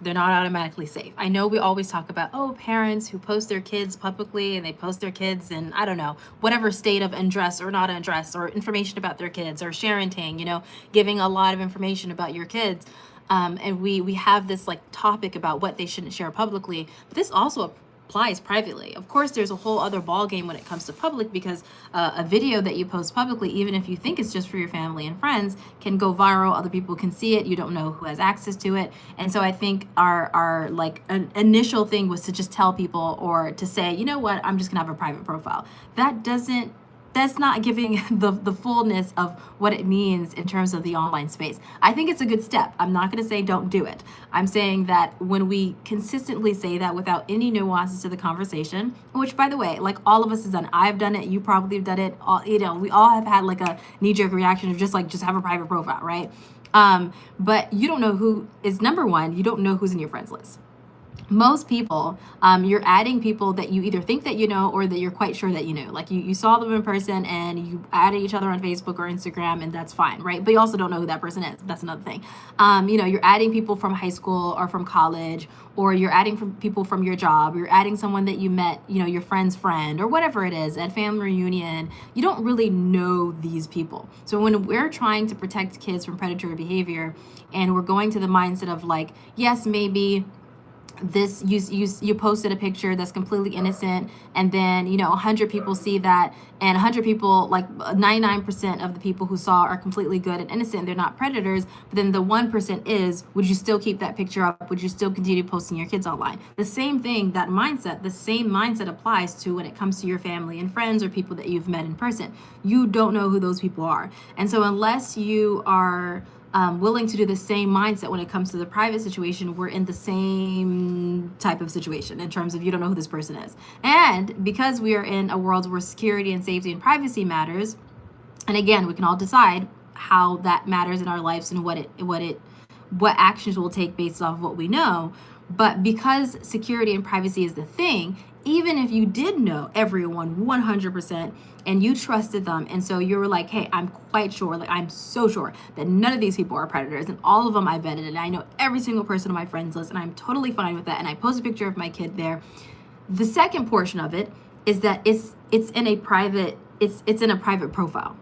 They're not automatically safe. I know we always talk about, oh, parents who post their kids publicly and they post their kids in, I don't know, whatever state of undress or not undress, or information about their kids, or sharenting, giving a lot of information about your kids. And we have this like topic about what they shouldn't share publicly. But this also applies privately. Of course, there's a whole other ball game when it comes to public, because a video that you post publicly, even if you think it's just for your family and friends, can go viral. Other people can see it. You don't know who has access to it. And so I think our like an initial thing was to just tell people, or to say, you know what, I'm just gonna have a private profile. That's not giving the fullness of what it means in terms of the online space. I think it's a good step. I'm not going to say don't do it. I'm saying that when we consistently say that without any nuances to the conversation, which, by the way, like all of us has done, I've done it, you probably have done it, we all have had like a knee-jerk reaction of just have a private profile, right? But you don't know who is, number one, you don't know who's in your friends list. Most people, you're adding people that you either think that you know, or that you're quite sure that you know. Like you saw them in person and you added each other on Facebook or Instagram, and that's fine, right? But you also don't know who that person is. That's another thing. You're adding people from high school or from college, or you're adding from people from your job. You're adding someone that you met, your friend's friend, or whatever it is, at family reunion. You don't really know these people. So when we're trying to protect kids from predatory behavior, and we're going to the mindset of like, yes, maybe this you posted a picture that's completely innocent, and then 100 people see that, and 100 people, like 99% of the people who saw are completely good and innocent, they're not predators, but then the 1% is, would you still keep that picture up? Would you still continue posting your kids online? The same mindset applies to when it comes to your family and friends, or people that you've met in person. You don't know who those people are, and so unless you are willing to do the same mindset when it comes to the private situation, we're in the same type of situation in terms of you don't know who this person is. And because we are in a world where security and safety and privacy matters, and again, we can all decide how that matters in our lives and what actions we'll take based off of what we know. But because security and privacy is the thing, even if you did know everyone 100% and you trusted them, and so you were like, hey, I'm quite sure, like I'm so sure that none of these people are predators, and all of them I vetted, and I know every single person on my friends list, and I'm totally fine with that, and I post a picture of my kid there. The second portion of it is that it's in a private profile.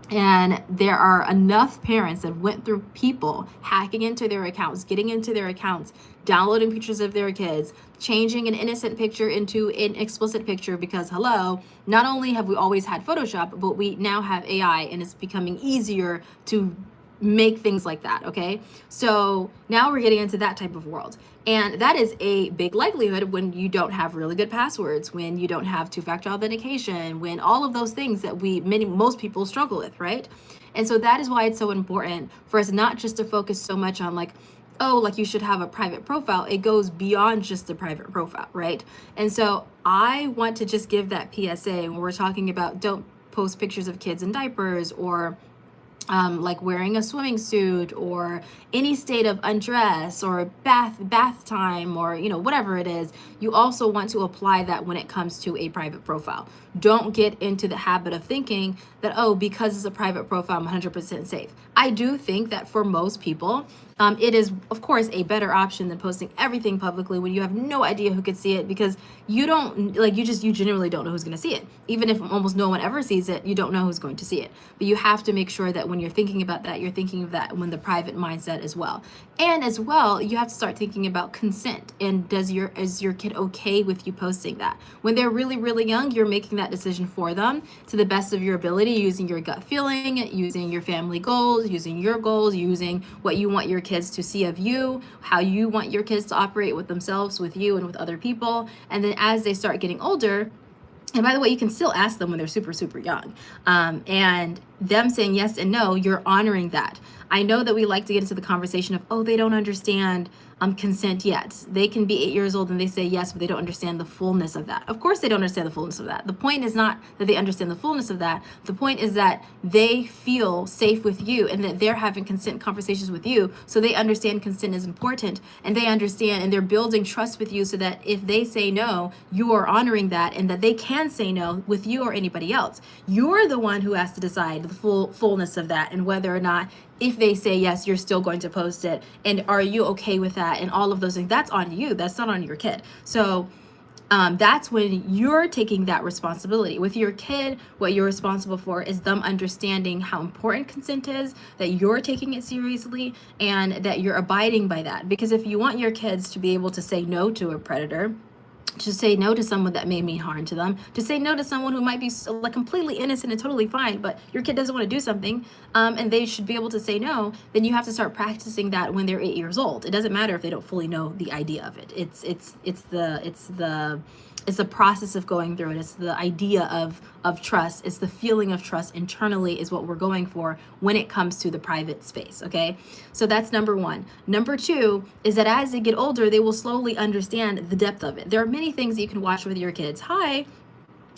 And there are enough parents that went through people hacking into their accounts, getting into their accounts, downloading pictures of their kids, changing an innocent picture into an explicit picture, because hello, not only have we always had Photoshop, but we now have AI, and it's becoming easier to make things like that. Okay, so now we're getting into that type of world, and that is a big likelihood when you don't have really good passwords, when you don't have two-factor authentication, when all of those things that most people struggle with, right? And so that is why it's so important for us not just to focus so much on like, oh, like you should have a private profile. It goes beyond just the private profile, right? And so I want to just give that PSA when we're talking about don't post pictures of kids in diapers, or like wearing a swimming suit, or any state of undress, or bath time, or whatever it is. You also want to apply that when it comes to a private profile. Don't get into the habit of thinking that, oh, because it's a private profile, I'm 100% safe. I do think that for most people, it is, of course, a better option than posting everything publicly when you have no idea who could see it, because you genuinely don't know who's going to see it. Even if almost no one ever sees it, you don't know who's going to see it. But you have to make sure that when you're thinking about that, you're thinking of that when the private mindset as well. And as well, you have to start thinking about consent. And is your kid okay with you posting that? When they're really, really young, you're making that decision for them to the best of your ability, using your gut feeling, using your family goals, using your goals, using what you want your kids to see of you, how you want your kids to operate with themselves, with you, and with other people. And then as they start getting older, and by the way, you can still ask them when they're super, super young. And them saying yes and no, you're honoring that. I know that we like to get into the conversation of, oh, they don't understand consent yet. They can be 8 years old and they say yes, but they don't understand the fullness of that. Of course they don't understand the fullness of that. The point is not that they understand the fullness of that. The point is that they feel safe with you, and that they're having consent conversations with you, so they understand consent is important, and they understand, and they're building trust with you, so that if they say no, you are honoring that, and that they can say no with you or anybody else. You're the one who has to decide the fullness of that, and whether or not If they say yes, you're still going to post it, and are you okay with that, and all of those things, that's on you, that's not on your kid. So that's when you're taking that responsibility. With your kid, what you're responsible for is them understanding how important consent is, that you're taking it seriously, and that you're abiding by that. Because if you want your kids to be able to say no to a predator, to say no to someone that may mean harm to them, to say no to someone who might be like completely innocent and totally fine, but your kid doesn't want to do something, and they should be able to say no, then you have to start practicing that when they're 8 years old. It doesn't matter if they don't fully know the idea of it. It's the process of going through it. It's the idea of trust. It's the feeling of trust internally is what we're going for when it comes to the private space. Okay, so that's number one. Number two is that as they get older, they will slowly understand the depth of it. There are many things that you can watch with your kids.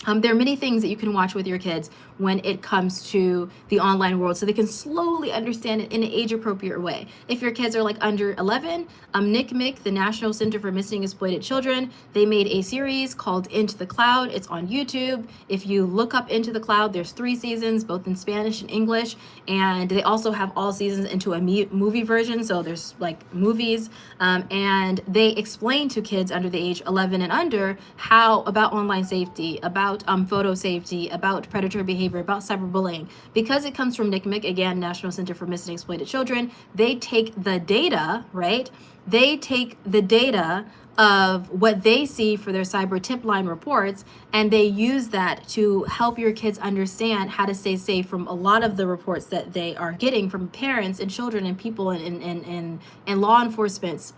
There are many things that you can watch with your kids when it comes to the online world, so they can slowly understand it in an age-appropriate way. If your kids are like under 11, NCMEC, the National Center for Missing and Exploited Children, they made a series called Into the Cloud. It's on YouTube. If you look up Into the Cloud, there's 3 seasons, both in Spanish and English, and they also have all seasons into a movie version, so there's like movies, and they explain to kids under the age 11 and under how about online safety, about photo safety, about predator behavior, about cyberbullying. Because it comes from NCMEC, again, National Center for Missing and Exploited Children, they take the data, right? They take the data of what they see for their cyber tip line reports, and they use that to help your kids understand how to stay safe from a lot of the reports that they are getting from parents and children and people and law enforcement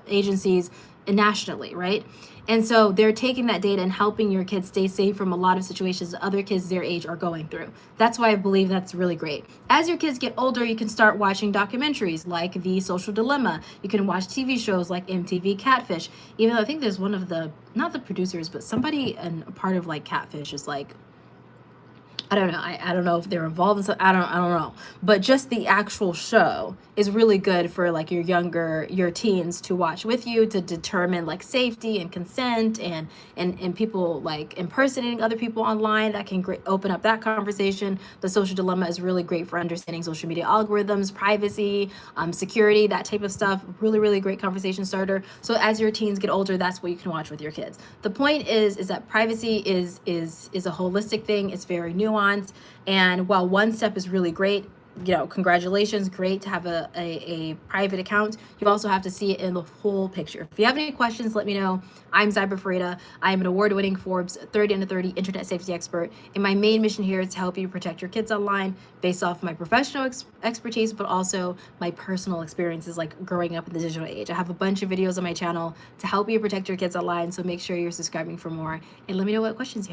agencies nationally, right? And so they're taking that data and helping your kids stay safe from a lot of situations that other kids their age are going through. That's why I believe that's really great. As your kids get older, you can start watching documentaries like The Social Dilemma. You can watch TV shows like MTV Catfish. Even though I think there's one of the, not the producers, but somebody and a part of like Catfish is like, I don't know. I don't know if they're involved in something. I don't know. But just the actual show is really good for like your teens to watch with you, to determine like safety and consent and people like impersonating other people online. That can open up that conversation. The Social Dilemma is really great for understanding social media algorithms, privacy, security, that type of stuff. Really, really great conversation starter. So as your teens get older, that's what you can watch with your kids. The point is that privacy is a holistic thing. It's very nuanced. And while one step is really great, you know, congratulations, great to have a private account, you also have to see it in the whole picture. If you have any questions, let me know. I'm Zyber Farida. I am an award-winning Forbes 30 under 30 internet safety expert, and my main mission here is to help you protect your kids online based off my professional expertise, but also my personal experiences like growing up in the digital age. I have a bunch of videos on my channel to help you protect your kids online, so make sure you're subscribing for more, and let me know what questions you have.